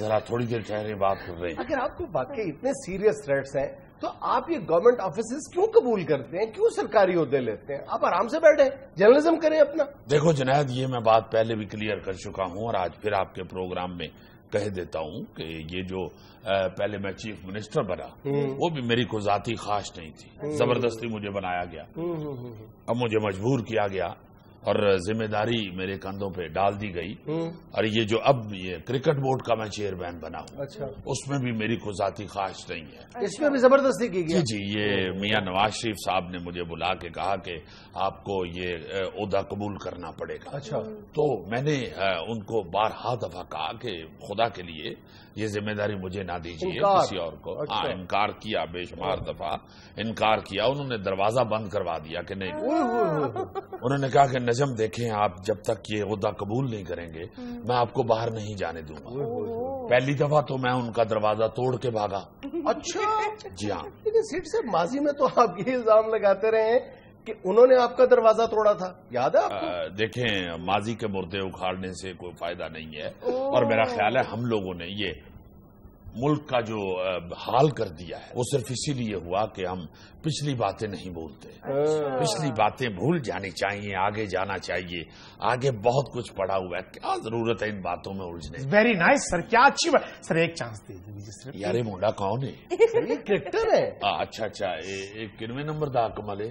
ذرا تھوڑی دیر ٹھہرے بات کر رہے ہیں. اگر آپ کو واقعی اتنے سیریس تھریٹس ہیں تو آپ یہ گورنمنٹ آفیسز کیوں قبول کرتے ہیں, کیوں سرکاری عہدے لیتے ہیں؟ آپ آرام سے بیٹھیں, جرنلزم کریں اپنا. دیکھو جنید, یہ میں بات پہلے بھی کلیئر کر چکا ہوں اور آج پھر آپ کے پروگرام میں کہہ دیتا ہوں کہ یہ جو پہلے میں چیف منسٹر بنا وہ بھی میری کو ذاتی خواہش نہیں تھی, زبردستی مجھے بنایا گیا. اب مجھے مجبور کیا گیا اور ذمہ داری میرے کندھوں پہ ڈال دی گئی. اور یہ جو اب یہ کرکٹ بورڈ کا میں چیئرمین بنا ہوں, اچھا, اس میں بھی میری کو ذاتی خواہش نہیں ہے. اس میں بھی زبردستی کی گئی؟ جی, یہ میاں نواز شریف صاحب نے مجھے بلا کے کہا کہ آپ کو یہ عہدہ قبول کرنا پڑے گا. اچھا, تو میں نے ان کو بارہا دفعہ کہا کہ خدا کے لیے یہ ذمہ داری مجھے نہ دیجیے, کسی اور کو. ہاں, انکار کیا, بے شمار دفعہ انکار کیا. انہوں نے دروازہ بند کروا دیا کہ نہیں. انہوں نے کہا کہ نجم دیکھیں, آپ جب تک یہ عہدہ قبول نہیں کریں گے میں آپ کو باہر نہیں جانے دوں گا. پہلی دفعہ تو میں ان کا دروازہ توڑ کے بھاگا. اچھا, جی ہاں. لیکن سیٹ صاحب ماضی میں تو آپ یہ الزام لگاتے رہے ہیں کہ انہوں نے آپ کا دروازہ توڑا تھا, یاد ہے آپ کو؟ دیکھیں, ماضی کے مردے اکھاڑنے سے کوئی فائدہ نہیں ہے. اور میرا خیال ہے ہم لوگوں نے یہ ملک کا جو حال کر دیا ہے وہ صرف اسی لیے ہوا کہ ہم پچھلی باتیں نہیں بھولتے. پچھلی باتیں بھول جانی چاہیے, آگے جانا چاہیے. آگے بہت کچھ پڑا ہوا ہے, کیا ضرورت ہے ان باتوں میں الجھنے. ویری نائس سر, کیا اچھی بات سر. ایک چانس دے دیجیے سر. یار منڈا کون ہے؟ یہ کرکٹر ہے. اچھا, ایک کنویں نمبر دا کمل ہے.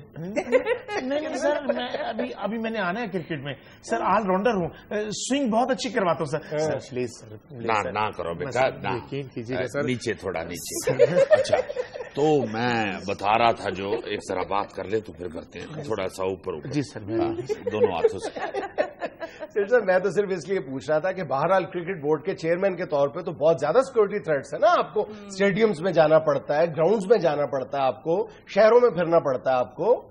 نہیں سر, ابھی میں نے آنا ہے کرکٹ میں سر, آل راؤنڈر ہوں, سوئنگ بہت اچھی کرواتا ہوں سر. سر پلیز سر, نہ کرو بیٹا, یقین کیجیے سر. نیچے تھوڑا نیچے. اچھا, تو میں بتا رہا تھا جو ایک ذرا بات کر لے تو پھر کرتے ہیں, تھوڑا سا اوپر. جی سر, دونوں ہاتھوں سے. سر میں تو صرف اس لیے پوچھ رہا تھا کہ بہرحال کرکٹ بورڈ کے چیئرمین کے طور پہ تو بہت زیادہ سیکورٹی تھریٹس ہے نا. آپ کو اسٹیڈیمز میں جانا پڑتا ہے, گراؤنڈز میں جانا پڑتا ہے, آپ کو شہروں میں پھرنا پڑتا ہے. آپ کو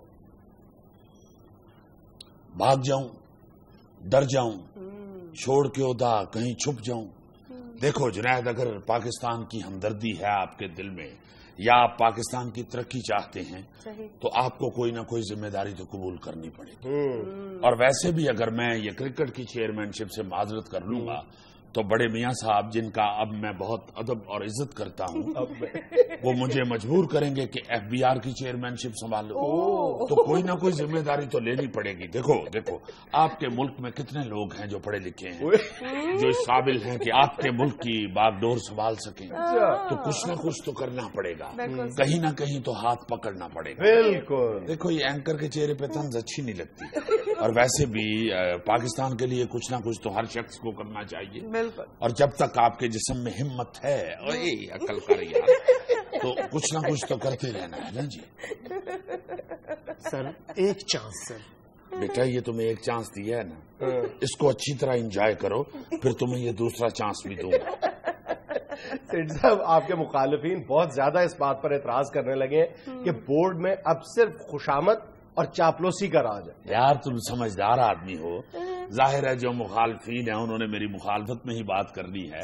بھاگ جاؤں, ڈر جاؤں, چھوڑ کے عہدہ کہیں چھپ جاؤں. دیکھو جنید, اگر پاکستان کی ہمدردی ہے آپ کے دل میں یا آپ پاکستان کی ترقی چاہتے ہیں تو آپ کو کوئی نہ کوئی ذمہ داری تو قبول کرنی پڑے گی. اور ویسے بھی اگر میں یہ کرکٹ کی چیئرمین شپ سے معذرت کر لوں گا تو بڑے میاں صاحب, جن کا اب میں بہت ادب اور عزت کرتا ہوں, وہ مجھے مجبور کریں گے کہ ایف بی آر کی چیئرمین شپ سنبھالو. تو کوئی نہ کوئی ذمہ داری تو لینی پڑے گی. دیکھو آپ کے ملک میں کتنے لوگ ہیں جو پڑھے لکھے ہیں, جو اس قابل ہیں کہ آپ کے ملک کی باغ ڈور سنبھال سکیں. تو کچھ نہ کچھ تو کرنا پڑے گا, کہیں نہ کہیں تو ہاتھ پکڑنا پڑے گا. بالکل. دیکھو, یہ اینکر کے چہرے پہ طنز اچھی نہیں لگتی, اور ویسے بھی پاکستان کے لیے کچھ نہ کچھ تو ہر شخص کو کرنا چاہیے. اور جب تک آپ کے جسم میں ہمت ہے, عقل کر یار, تو کچھ نہ کچھ تو کرتے رہنا ہے نا. جی سر, ایک چانس سر. بیٹا, یہ تمہیں ایک چانس دیا ہے نا, اس کو اچھی طرح انجوائے کرو, پھر تمہیں یہ دوسرا چانس بھی دوں گا. سیٹ صاحب, آپ کے مخالفین بہت زیادہ اس بات پر اعتراض کرنے لگے ہیں کہ بورڈ میں اب صرف خوشامد اور چاپلوسی کا راج ہے. یار تم سمجھدار آدمی ہو, ظاہر ہے جو مخالفین ہیں انہوں نے میری مخالفت میں ہی بات کرنی ہے,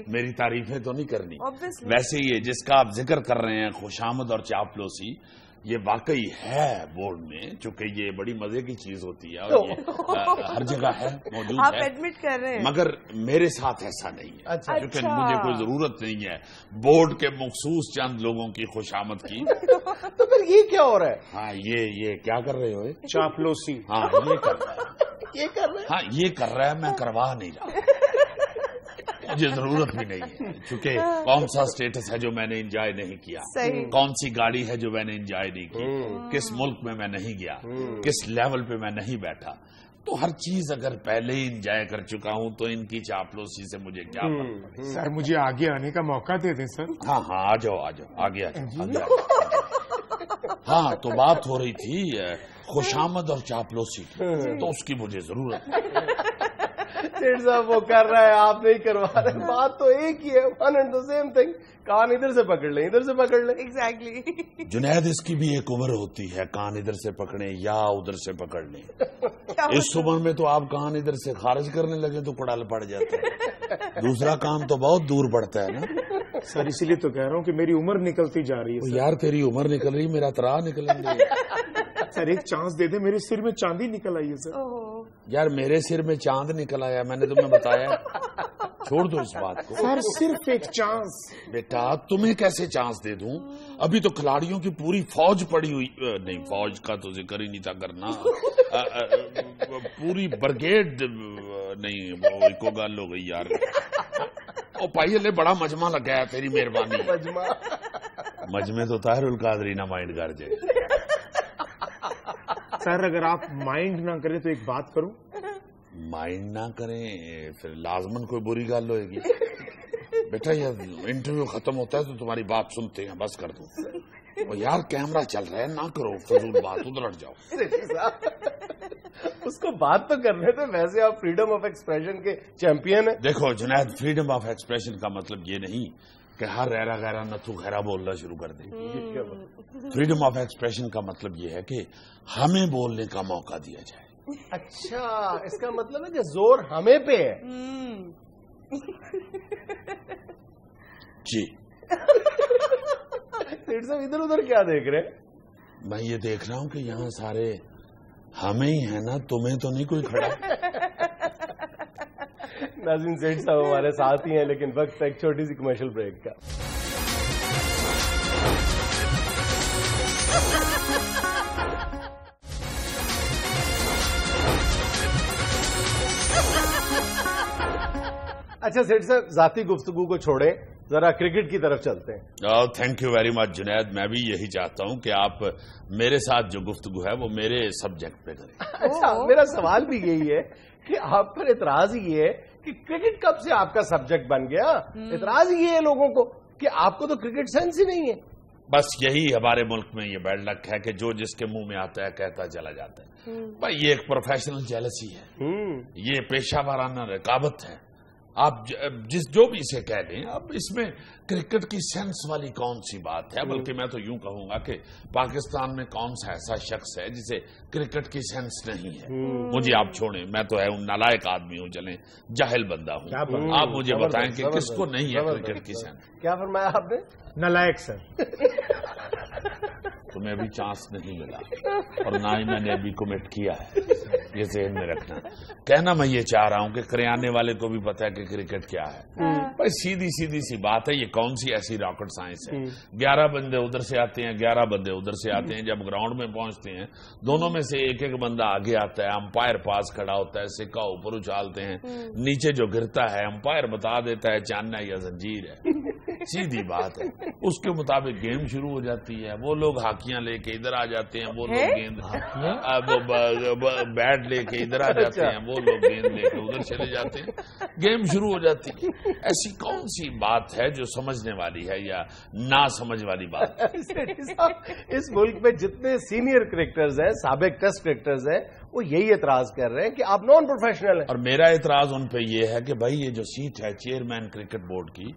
میری تعریفیں تو نہیں کرنی. ویسے یہ جس کا آپ ذکر کر رہے ہیں خوشامد اور چاپلوسی, یہ واقعی ہے بورڈ میں, چونکہ یہ بڑی مزے کی چیز ہوتی ہے اور یہ ہر جگہ ہے, موجود آپ ہے. ایڈمٹ کر رہے ہیں, مگر میرے ساتھ ایسا نہیں ہے. کیونکہ مجھے کوئی ضرورت نہیں ہے بورڈ کے مخصوص چند لوگوں کی خوشامد کی. تو پھر یہ کیا ہو رہا ہے؟ ہاں, یہ کیا کر رہے ہو؟ چاپلوسی. ہاں, یہ کر رہا ہے. یہ کر رہے ہیں؟ ہاں, یہ کر رہا ہے, میں کروا نہیں رہا, مجھے ضرورت بھی نہیں ہے. چونکہ کون سا اسٹیٹس ہے جو میں نے انجوائے نہیں کیا, کون سی گاڑی ہے جو میں نے انجوائے نہیں کی, کس ملک میں نہیں گیا, کس لیول پہ میں نہیں بیٹھا. تو ہر چیز اگر پہلے ہی انجوائے کر چکا ہوں تو ان کی چاپلوسی سے مجھے کیا پتا. سر, مجھے آگے آنے کا موقع دے دیں سر. ہاں, آ جاؤ آگے آ جاؤ. ہاں, تو بات ہو رہی تھی خوشامد اور چاپلوسی کی, تو اس کی مجھے ضرورت ہے. سیٹ صاحب وہ کر رہا ہے, آپ نہیں کروا رہے, بات تو ایک ہی ہے, one and the same thing. کان ادھر سے پکڑ لیں, ادھر سے پکڑ لیں. ایگزیکٹلی. جنید, اس کی بھی ایک عمر ہوتی ہے, کان ادھر سے پکڑیں یا ادھر سے پکڑ لیں. اس عمر میں تو آپ کان ادھر سے خارج کرنے لگے تو کڑال پڑ جاتا ہے, دوسرا کام تو بہت دور پڑتا ہے نا. سر اسی لیے تو کہہ رہا ہوں کہ میری عمر نکلتی جا رہی ہے. یار تیری عمر نکل رہی, میرا ترا نکلیں گے. سر ایک چانس دے دیں, میرے سر میں چاندی نکل آئی ہے سر. یار میرے سر میں چاند نکل آیا, میں نے تمہیں بتایا. چھوڑ دو اس بات کو. سر صرف ایک چانس. بیٹا تمہیں کیسے چانس دے دوں؟ ابھی تو کھلاڑیوں کی پوری فوج پڑی ہوئی, نہیں فوج کا تو ذکر ہی نہیں تھا کرنا, پوری برگیڈ نہیں, کو گل ہو گئی یار. او بھائی لے بڑا مجمع لگا ہے, تیری مہربانی. مجمع تو طاہر القادری نہ مائنڈ کر جائے. سر اگر آپ مائنڈ نہ کریں تو ایک بات کروں. مائنڈ نہ کریں پھر لازمن کوئی بری گل ہوئے گی. بیٹا یہ انٹرویو ختم ہوتا ہے تو تمہاری بات سنتے ہیں, بس کر دو. یار کیمرہ چل رہا ہے, نہ کرو فضول بات, ادھر ہٹ جاؤ. اس کو بات تو کرنے تھے, ویسے آپ فریڈم آف ایکسپریشن کے چیمپئن ہیں. دیکھو جنید, فریڈم آف ایکسپریشن کا مطلب یہ نہیں کہ ہر ریرا غیرہ نتھو خیرا بولنا شروع کر دیں. فریڈم آف ایکسپریشن کا مطلب یہ ہے کہ ہمیں بولنے کا موقع دیا جائے. اچھا, اس کا مطلب ہے کہ زور ہمیں پہ ہے. جی سیٹ صاحب ادھر ادھر کیا دیکھ رہے ہیں؟ میں یہ دیکھ رہا ہوں کہ یہاں سارے ہمیں ہی ہیں نا, تمہیں تو نہیں کوئی کھڑا. ناظرین سیٹ صاحب ہمارے ساتھ ہی ہیں, لیکن وقت ایک چھوٹی سی کمرشل بریک کا. اچھا سیٹ صاحب, ذاتی گفتگو کو چھوڑیں, ذرا کرکٹ کی طرف چلتے ہیں. Thank you very much Junaid. میں بھی یہی چاہتا ہوں کہ آپ میرے ساتھ جو گفتگو ہے وہ میرے سبجیکٹ پہ کریں. اچھا, میرا سوال بھی یہی ہے کہ آپ پر اعتراض یہ ہے کہ کرکٹ کب سے آپ کا سبجیکٹ بن گیا؟ اعتراض یہ ہے لوگوں کو کہ آپ کو تو کرکٹ سینس ہی نہیں ہے. بس یہی ہمارے ملک میں یہ بیڈ لک ہے کہ جو جس کے منہ میں آتا ہے کہتا چلا جاتا ہے. بھائی یہ ایک پروفیشنل جیلسی ہے, یہ پیشہ ورانہ رقابت ہے. آپ جو بھی اسے کہہ لیں, اب اس میں کرکٹ کی سینس والی کون سی بات ہے؟ بلکہ میں تو یوں کہوں گا کہ پاکستان میں کون سا ایسا شخص ہے جسے کرکٹ کی سینس نہیں ہے. مجھے آپ چھوڑیں, میں تو ہے نالائق آدمی ہوں, چلیں جاہل بندہ ہوں. آپ مجھے بتائیں کہ کس کو نہیں ہے کرکٹ کی سینس؟ کیا فرمایا آپ نے؟ نالائق سر. تمہیں ابھی چانس نہیں ملا اور نہ ہی میں نے ابھی کمٹ کیا ہے, یہ ذہن میں رکھنا. کہنا میں یہ چاہ رہا ہوں کہ کریانے والے کو بھی پتا ہے کہ کرکٹ کیا ہے. بھائی سیدھی سیدھی سی بات ہے, یہ کون سی ایسی راکٹ سائنس ہے؟ 11 بندے ادھر سے آتے ہیں, 11 بندے ادھر سے آتے ہیں. جب گراؤنڈ میں پہنچتے ہیں دونوں میں سے ایک ایک بندہ آگے آتا ہے, امپائر پاس کھڑا ہوتا ہے, سکہ اوپر اچھالتے ہیں, نیچے جو گرتا ہے امپائر بتا دیتا ہے چاندنا یا زنجیر ہے. سیدھی بات ہے, اس کے مطابق گیم شروع ہو جاتی ہے. وہ لوگ ہاکیاں لے کے ادھر آ جاتے ہیں, وہ لوگ گیند بیٹ لے کے ادھر آ جاتے ہیں, وہ لوگ گیند لے کے ادھر چلے جاتے ہیں, گیم شروع ہو جاتی ہے. ایسی کون سی بات ہے جو سمجھنے والی ہے یا نہ سمجھ والی بات ہے؟ اس ملک میں جتنے سینئر کرکٹرز ہیں, سابق ٹیسٹ کرکٹرز ہیں, وہ یہی اعتراض کر رہے ہیں کہ آپ نان پروفیشنل ہیں. اور میرا اعتراض ان پہ یہ ہے کہ بھائی یہ جو سیٹ ہے چیئرمین کرکٹ بورڈ کی,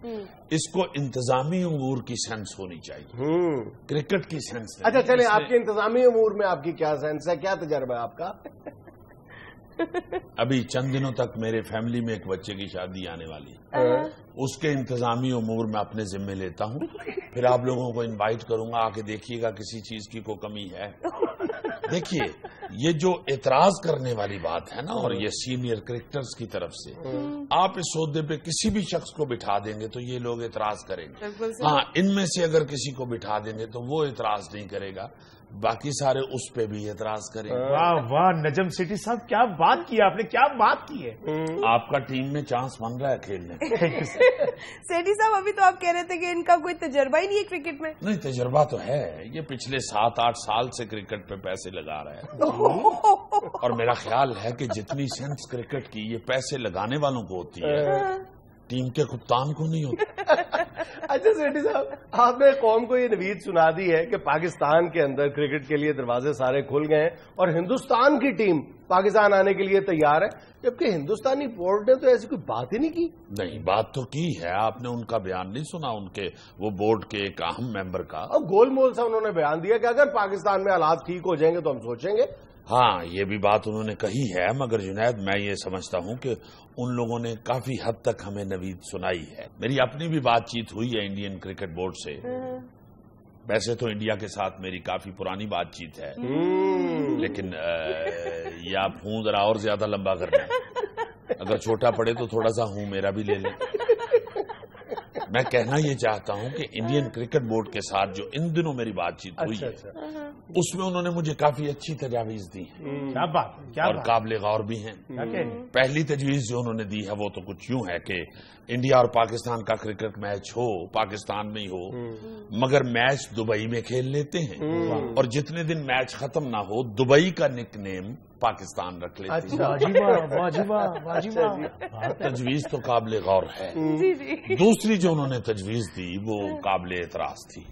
اس کو انتظامی امور کی سینس ہونی چاہیے, کرکٹ کی سینس. اچھا چلیں, آپ کے انتظامی امور میں آپ کی کیا سینس ہے, کیا تجربہ ہے آپ کا؟ ابھی چند دنوں تک میرے فیملی میں ایک بچے کی شادی آنے والی ہے, اس کے انتظامی امور میں اپنے ذمے لیتا ہوں. پھر آپ لوگوں کو انوائٹ کروں گا, آ کے دیکھیے گا کسی چیز کی کوئی کمی ہے. دیکھیے یہ جو اعتراض کرنے والی بات ہے نا, اور یہ سینئر کرکٹرز کی طرف سے, آپ اس عہدے پہ کسی بھی شخص کو بٹھا دیں گے تو یہ لوگ اعتراض کریں گے. ہاں, ان میں سے اگر کسی کو بٹھا دیں گے تو وہ اعتراض نہیں کرے گا, باقی سارے اس پہ بھی اعتراض کریں گے. واہ واہ نجم سیٹھی صاحب, کیا بات کی آپ نے, کیا بات کی ہے. آپ کا ٹیم میں چانس بن رہا ہے کھیلنے. سیٹھی صاحب ابھی تو آپ کہہ رہے تھے کہ ان کا کوئی تجربہ ہی نہیں ہے کرکٹ میں. نہیں, تجربہ تو ہے, یہ پچھلے 7-8 سال سے کرکٹ پہ پیسے لگا رہا ہے. اور میرا خیال ہے کہ جتنی سینس کرکٹ کی یہ پیسے لگانے والوں کو ہوتی ہے, ٹیم کے کپتان کو نہیں ہوتی. اچھا سیٹھی صاحب, آپ نے قوم کو یہ نوید سنا دی ہے کہ پاکستان کے اندر کرکٹ کے لیے دروازے سارے کھل گئے ہیں اور ہندوستان کی ٹیم پاکستان آنے کے لیے تیار ہے, جبکہ ہندوستانی بورڈ نے تو ایسی کوئی بات ہی نہیں کی. نہیں, بات تو کی ہے, آپ نے ان کا بیان نہیں سنا, ان کے وہ بورڈ کے ایک اہم ممبر کا. اور گول مول سا انہوں نے بیان دیا کہ اگر پاکستان میں حالات ٹھیک ہو جائیں گے تو ہم سوچیں گے. ہاں یہ بھی بات انہوں نے کہی ہے، مگر جنید میں یہ سمجھتا ہوں کہ ان لوگوں نے کافی حد تک ہمیں نوید سنائی ہے۔ میری اپنی بھی بات چیت ہوئی ہے انڈین کرکٹ بورڈ سے، ویسے تو انڈیا کے ساتھ میری کافی پرانی بات چیت ہے، لیکن یہ آپ ہوں ذرا اور زیادہ لمبا کرنا، اگر چھوٹا پڑے تو تھوڑا سا ہوں میرا بھی لے لیں۔ میں کہنا یہ چاہتا ہوں کہ انڈین کرکٹ بورڈ کے ساتھ جو ان دنوں میری بات چیت ہوئی ہے اس میں انہوں نے مجھے کافی اچھی تجاویز دی ہیں، کیا بات ہے، کیا اور بات قابل غور بھی ہیں۔ پہلی تجویز جو انہوں نے دی ہے وہ تو کچھ یوں ہے کہ انڈیا اور پاکستان کا کرکٹ میچ ہو، پاکستان میں ہی ہو، مگر میچ دبئی میں کھیل لیتے ہیں، اور جتنے دن میچ ختم نہ ہو دبئی کا نک نیم پاکستان رکھ لیتے ہیں۔ تجویز تو قابل غور ہے۔ دوسری جو انہوں نے تجویز دی وہ قابل اعتراض تھی۔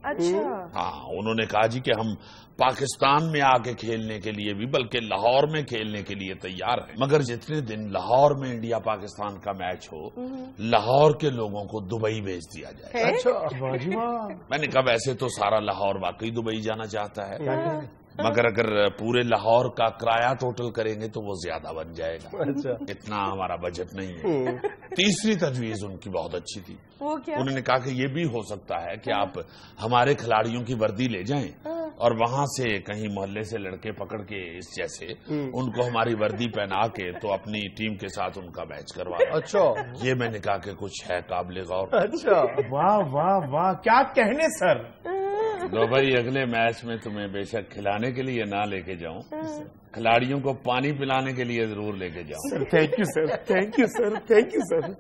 ہاں انہوں نے کہا جی کہ ہم پاکستان میں آ کے کھیلنے کے لیے بھی بلکہ لاہور میں کھیلنے کے لیے تیار ہیں، مگر جتنے دن لاہور میں انڈیا پاکستان کا میچ ہو لاہور کے لوگوں کو دبئی بھیج دیا جائے۔ میں نے کہا ویسے تو سارا لاہور واقعی دبئی جانا چاہتا ہے، مگر اگر پورے لاہور کا کرایہ ٹوٹل کریں گے تو وہ زیادہ بن جائے گا، اتنا ہمارا بجٹ نہیں ہے۔ تیسری تجویز ان کی بہت اچھی تھی، انہوں نے کہا کہ یہ بھی ہو سکتا ہے کہ آپ ہمارے کھلاڑیوں کی وردی لے جائیں اور وہاں سے کہیں محلے سے لڑکے پکڑ کے اس جیسے ان کو ہماری وردی پہنا کے تو اپنی ٹیم کے ساتھ ان کا میچ کروا دیں۔ اچھا یہ میں نے کہا کہ کچھ ہے قابل غور۔ اچھا واہ واہ واہ، کیا کہنے سر۔ دو بھائی اگلے میچ میں تمہیں بے شک کھلانے کے لیے نہ لے کے جاؤں، کھلاڑیوں کو پانی پلانے کے لیے ضرور لے کے جاؤں۔ Thank you sir, thank you sir, thank you sir.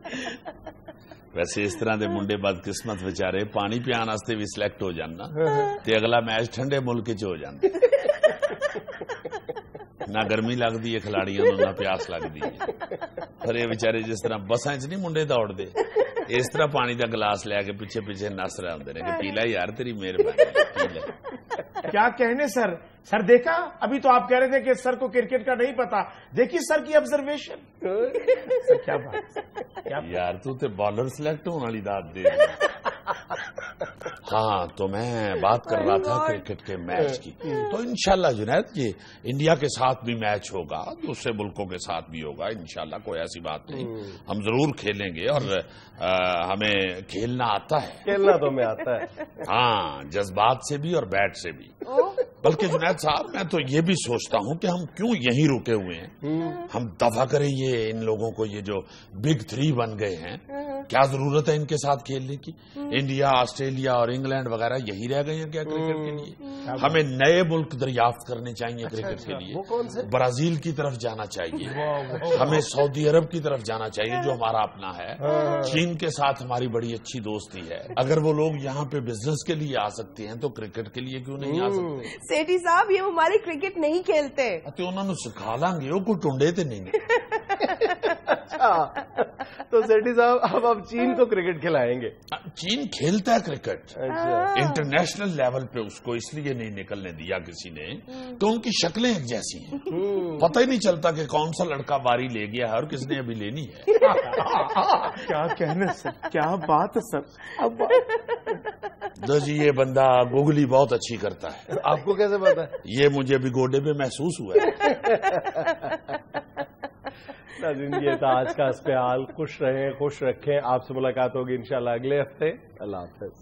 ویسے اس طرح دے منڈے بدقسمت بچارے پانی پیان واسطے بھی سلیکٹ ہو جانا تے اگلا میچ ٹھنڈے ملک چ ہو جانا، نہ گرمی لگتی ہے کھلاڑیوں نو نہ پیاس لگتی ہے، پر یہ بچارے جس طرح بساں چ نہیں منڈے دوڑ دے اس طرح پانی کا گلاس لے کے پیچھے پیچھے نس رہے ہوندے نے کہ پی لے یار تیری مہربانی پی لے۔ کیا کہنے سر۔ سر دیکھا ابھی تو آپ کہہ رہے تھے کہ سر کو کرکٹ کا نہیں پتا، دیکھیے سر کی آبزرویشن۔ کیا بات یار تو تے بالر سلیکٹ ہونے والی داد دے۔ ہاں تو میں بات کر رہا تھا کرکٹ کے میچ کی، تو انشاءاللہ جنید یہ انڈیا کے ساتھ بھی میچ ہوگا، دوسرے ملکوں کے ساتھ بھی ہوگا انشاءاللہ، کوئی ایسی بات نہیں، ہم ضرور کھیلیں گے اور ہمیں کھیلنا آتا ہے، کھیلنا تو ہمیں آتا ہے، ہاں جذبات سے بھی اور بیٹ سے بھی۔ بلکہ جنید صاحب میں تو یہ بھی سوچتا ہوں کہ ہم کیوں یہیں رکے ہوئے ہیں، ہم دفع کریں یہ ان لوگوں کو، یہ جو بگ 3 بن گئے ہیں، کیا ضرورت ہے ان کے ساتھ کھیلنے کی؟ انڈیا، آسٹریلیا اور انگلینڈ وغیرہ یہی رہ گئے ہیں کیا کرکٹ کے لیے؟ ہمیں نئے ملک دریافت کرنے چاہیے کرکٹ کے لیے، برازیل کی طرف جانا چاہیے، ہمیں سعودی عرب کی طرف جانا چاہیے جو ہمارا اپنا ہے، چین کے ساتھ ہماری بڑی اچھی دوستی ہے، اگر وہ لوگ یہاں پہ بزنس کے لیے آ سکتے ہیں تو کرکٹ کے لیے کیوں نہیں آ سکتے؟ سیٹھی صاحب یہ ہماری کرکٹ نہیں کھیلتے، تو انہوں نے سکھا لیں گے، وہ کوئی ٹنڈے تے نہیں۔ تو سیٹھی صاحب اب چین کو کرکٹ کھلائیں گے؟ چین کھیلتا ہے کرکٹ انٹرنیشنل لیول پہ، اس کو اس لیے نہیں نکلنے دیا کسی نے تو ان کی شکلیں ایک جیسی ہیں، پتہ ہی نہیں چلتا کہ کون سا لڑکا باری لے گیا ہے اور کس نے ابھی لینی ہے۔ کیا کہنے سر، کیا بات ہے سر۔ جی یہ بندہ گوگلی بہت اچھی کرتا ہے، آپ کو کیسے پتا؟ یہ مجھے ابھی گوڈے میں محسوس ہوا ہے۔ ناظرین یہ تھا آج کا اسپیال، خوش رہیں، خوش رکھیں، آپ سے ملاقات ہوگی انشاءاللہ اگلے ہفتے، اللہ حافظ۔